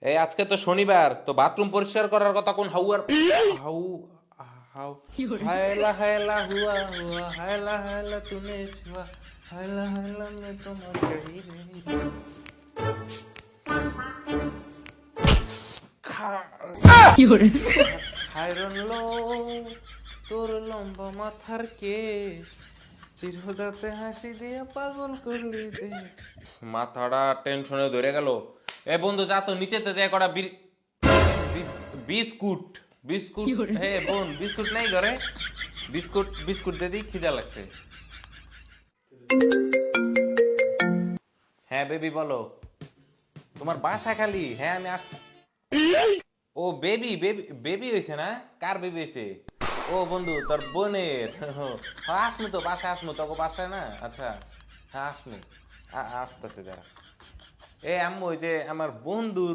এই আজকে তো শনিবার, তো বাথরুম পরিষ্কার করার কথা কোন হাউয়ার হাউ হাউ হায়লা হায়লা হুয়া হুয়া হায়লা হায়লা তুনে ছুয়া হায়লা হায়লা মে তোমার কহি রে হায়রন লো তোর লম্বা মাথার কেশ চিরদাতে হাসি দিয়ে পাগল করলি দে। মাথাটা টেনশনে ধরে গেল। এ বন্ধু যা তো নিচেতে যায় কটা বিস্কুট বিস্কুট। হে বোন বিস্কুট নাই ঘরে? বিস্কুট বিস্কুট দে দিই, খিদা লাগছে। হ্যাঁ বেবি বলো, তোমার বাসা খালি? হ্যাঁ আমি আসছি। ও বেবি বেবি বেবি হয়েছে না? কার বেবি হয়েছে? ও বন্ধু তোর বোনের। হ্যাঁ আসমু তো, বাসায় আসমু, তোকে বাসায় না? আচ্ছা হ্যাঁ আসমু, আসতেছে যারা। এ আম্মু ওই যে আমার বন্ধুর